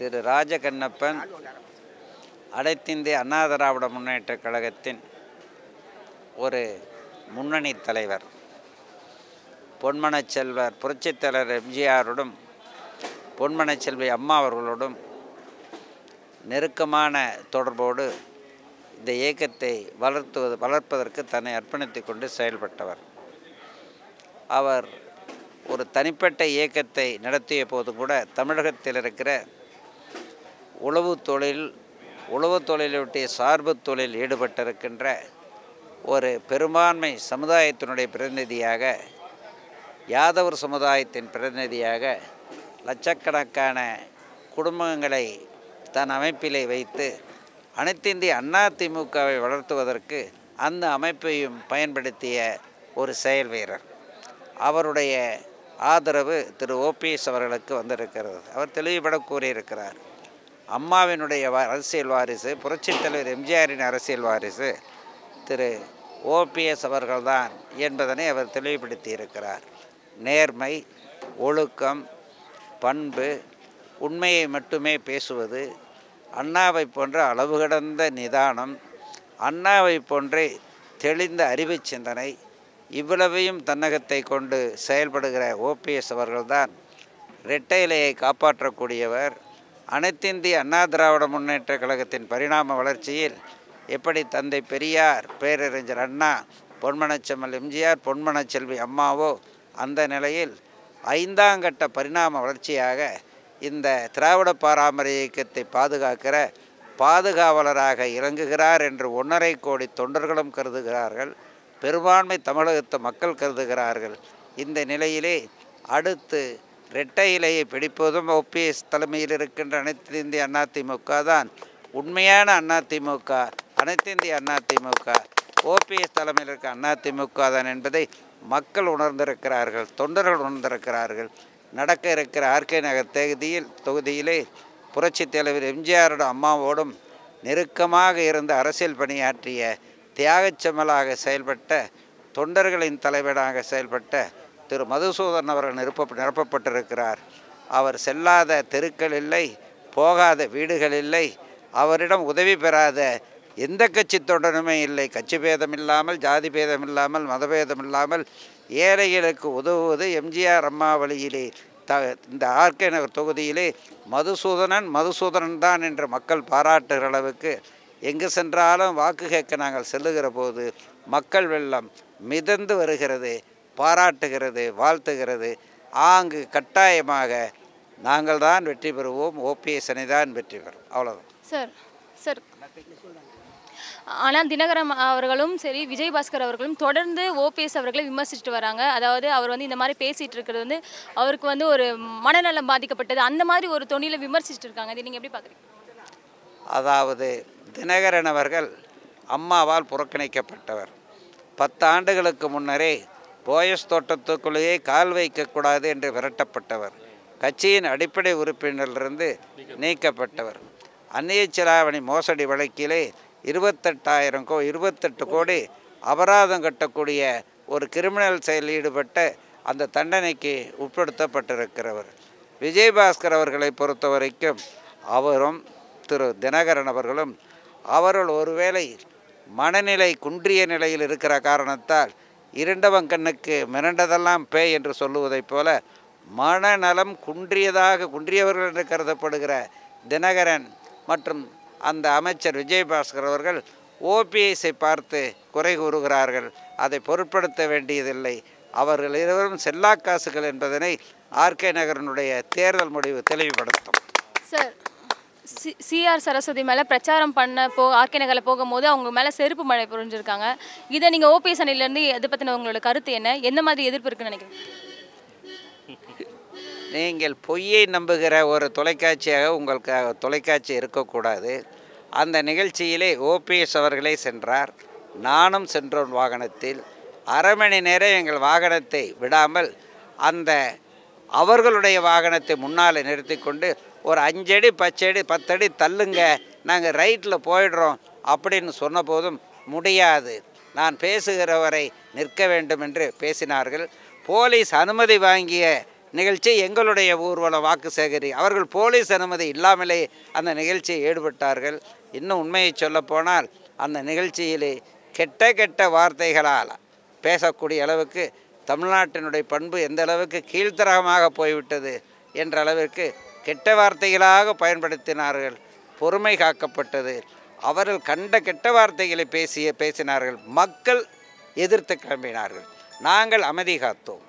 திரு ராஜகண்ணப்பன் அனைத்திந்திய அண்ணா திராவிட முன்னேற்றக் கழகத்தின் ஒரு முன்னணி தலைவர். பொன்மனச்செல்வர் புரட்சித்தலைவர் எம்ஜிஆரோடும் பொன்மனச்செல்வி அம்மா அவர்களோடும் நெருக்கமான தொடர்போடு இந்த இயக்கத்தை வளர்ப்பதற்கு தன்னை அர்ப்பணித்து கொண்டு செயல்பட்டவர். அவர் ஒரு தனிப்பட்ட இயக்கத்தை நடத்திய போதும் கூட தமிழகத்தில் இருக்கிற உழவுத் தொழிலொட்டிய சார்பு தொழில் ஈடுபட்டிருக்கின்ற ஒரு பெரும்பான்மை சமுதாயத்தினுடைய பிரதிநிதியாக, யாதவர் சமுதாயத்தின் பிரதிநிதியாக லட்சக்கணக்கான குடும்பங்களை தன் அமைப்பிலே வைத்து அனைத்திந்திய அதிமுகவை வளர்த்துவதற்கு அந்த அமைப்பையும் பயன்படுத்திய ஒரு செயல் வீரர். அவருடைய ஆதரவு திரு ஓபிஎஸ் அவர்களுக்கு வந்திருக்கிறது. அவர் தெளிவுபட கூறியிருக்கிறார். அம்மாவினுடைய அரசியல் வாரிசு, புரட்சித் தலைவர் எம்ஜிஆரின் அரசியல் வாரிசு திரு ஓபிஎஸ் அவர்கள்தான் என்பதனை அவர் தெளிவுபடுத்தி இருக்கிறார். நேர்மை, ஒழுக்கம், பண்பு, உண்மையை மட்டுமே பேசுவது, அண்ணாவை போன்ற அளவு கடந்த நிதானம், அண்ணாவை போன்றே தெளிந்த அறிவு சிந்தனை, இவ்வளவையும் தன்னகத்தை கொண்டு செயல்படுகிற ஓபிஎஸ் அவர்கள்தான் இரட்டை இலையை காப்பாற்றக்கூடியவர். அனைத்திந்திய அண்ணா திராவிட முன்னேற்றக் கழகத்தின் பரிணாம வளர்ச்சியில் எப்படி தந்தை பெரியார், பேரறிஞர் அண்ணா, பொன்மனச்செம்மல் எம்ஜிஆர், பொன்மனச்செல்வி அம்மாவோ அந்த நிலையில் 5ஆம் கட்ட பரிணாம வளர்ச்சியாக இந்த திராவிட பாரம்பரிய இயக்கத்தை பாதுகாக்கிற பாதுகாவலராக இறங்குகிறார் என்று 1.5 கோடி தொண்டர்களும் கருதுகிறார்கள். பெரும்பான்மை தமிழகத்து மக்கள் கருதுகிறார்கள். இந்த நிலையிலே அடுத்து இரட்டை இலையை பிடிப்பதும் ஓபிஎஸ் தலைமையில் இருக்கின்ற அனைத்து இந்திய அதிமுக தான் உண்மையான அதிமுக. அனைத்து இந்திய அதிமுக ஓபிஎஸ் தலைமையில் இருக்க அதிமுக தான் என்பதை மக்கள் உணர்ந்திருக்கிறார்கள், தொண்டர்கள் உணர்ந்திருக்கிறார்கள். நடக்க இருக்கிற ஆர்கே நகர் தொகுதியிலே புரட்சித் தலைவர் எம்ஜிஆரோட அம்மாவோடும் நெருக்கமாக இருந்து அரசியல் பணியாற்றிய தியாகச்செம்மலாக செயல்பட்ட, தொண்டர்களின் தலைவராக செயல்பட்ட திரு மதுசூதன் அவர்கள் நிரப்பப்பட்டிருக்கிறார். அவர் செல்லாத தெருக்கள் இல்லை, போகாத வீடுகள் இல்லை, அவரிடம் உதவி பெறாத எந்த கட்சி தொண்டனுமே இல்லை. கட்சி பேதம் இல்லாமல், ஜாதி பேதம் இல்லாமல், மதபேதம் இல்லாமல் ஏழைகளுக்கு உதவுவது எம்ஜிஆர் அம்மா வழியிலே. இந்த ஆர்கே நகர் தொகுதியிலே மதுசூதனன் தான் என்று மக்கள் பாராட்டுகிற அளவுக்கு எங்கு சென்றாலும் வாக்கு கேட்க நாங்கள் செல்லுகிற போது மக்கள் வெள்ளம் மிதந்து வருகிறது, பாராட்டுகிறது, வாழ்த்துகிறது. ஆங்கு கட்டாயமாக நாங்கள் தான் வெற்றி பெறுவோம், ஓபிஎஸ் அணி தான் வெற்றி பெறும். அவ்வளோதான் சார். ஆனால் தினகரன் அவர்களும் சரி, விஜயபாஸ்கர் அவர்களும் தொடர்ந்து ஓபிஎஸ் அவர்களை விமர்சிச்சுட்டு வராங்க. அதாவது அவர் இந்த மாதிரி பேசிகிட்டு இருக்கிறது அவருக்கு ஒரு மனநலம் பாதிக்கப்பட்டது, அந்த மாதிரி ஒரு தொனியில் விமர்சிச்சுட்டு இருக்காங்க. இதை நீங்கள் எப்படி பார்க்குறீங்க? அதாவது தினகரன் அவர்கள் அம்மாவால் புறக்கணிக்கப்பட்டவர். 10 ஆண்டுகளுக்கு முன்னரே போயஸ் தோட்டத்துக்குள்ளேயே கால் வைக்கக்கூடாது என்று விரட்டப்பட்டவர். கட்சியின் அடிப்படை உறுப்பினரிலிருந்து நீக்கப்பட்டவர். அந்நிய செலாவணி மோசடி வழக்கிலே 28 கோடி அபராதம் கட்டக்கூடிய ஒரு கிரிமினல் செயலில் ஈடுபட்ட அந்த தண்டனைக்கு உட்படுத்தப்பட்டிருக்கிறவர். விஜயபாஸ்கர் அவர்களை பொறுத்த வரைக்கும் அவரும் திரு தினகரன் அவர்கள் ஒருவேளை மனநிலை குன்றிய நிலையில் இருக்கிற காரணத்தால் இருண்டவன் கண்ணுக்கு மிரண்டதெல்லாம் பேய் என்று சொல்லுவதைப் போல மனநலம் குன்றியவர்கள் என்று கருதப்படுகிற தினகரன் மற்றும் அந்த அமைச்சர் விஜயபாஸ்கர் அவர்கள் ஓபிஎஸ்ஸை பார்த்து குறை கூறுகிறார்கள். அதை பொருட்படுத்த வேண்டியதில்லை. அவர்கள் இருவரும் செல்லாக்காசுகள் என்பதனை ஆர்கே நகரனுடைய தேர்தல் முடிவு தெளிவுபடுத்தும். சார், சிஆர் சரஸ்வதி மேலே பிரச்சாரம் ஆர்கே நகரில் போகும்போது அவங்க மேலே செருப்பு மழை புரிஞ்சிருக்காங்க. இதை நீங்கள் ஓபிஎஸ் அணிலேருந்து எதை பற்றின உங்களோட கருத்து என்ன? எந்த மாதிரி எதிர்ப்பு இருக்குன்னு நினைக்கிறீங்க? நீங்கள் பொய்யை நம்புகிற ஒரு தொலைக்காட்சியாக உங்களுக்கு தொலைக்காட்சி இருக்கக்கூடாது. அந்த நிகழ்ச்சியிலே ஓபிஎஸ் அவர்களே சென்றார், நானும் சென்றோம் வாகனத்தில். அரை மணி நேரம் எங்கள் வாகனத்தை விடாமல் அந்த அவர்களுடைய வாகனத்தை முன்னால் நிறுத்தி கொண்டு ஒரு 5 அடி 10 அடி தள்ளுங்க, நாங்கள் ரைட்டில் போயிடுறோம் அப்படின்னு சொன்ன போதும் முடியாது, நான் பேசுகிறவரை நிற்க வேண்டும் என்று பேசினார்கள். போலீஸ் அனுமதி வாங்கிய நிகழ்ச்சி, எங்களுடைய ஊர்வல வாக்கு சேகரி. அவர்கள் போலீஸ் அனுமதி இல்லாமலே அந்த நிகழ்ச்சியில் ஈடுபட்டார்கள். இன்னும் உண்மையை சொல்லப்போனால் அந்த நிகழ்ச்சியிலே கெட்ட கெட்ட வார்த்தைகளால் பேசக்கூடிய அளவுக்கு தமிழ்நாட்டினுடைய பண்பு எந்த அளவுக்கு கீழ்த்தரமாக போய்விட்டது என்ற அளவிற்கு கெட்ட வார்த்தைகளாக பயன்படுத்தினார்கள். பொறுமை காக்கப்பட்டது. அவர்கள் கண்ட கெட்ட வார்த்தைகளை பேசினார்கள். மக்கள் எதிர்த்து கிளம்பினார்கள். நாங்கள் அமைதி காத்தோம்.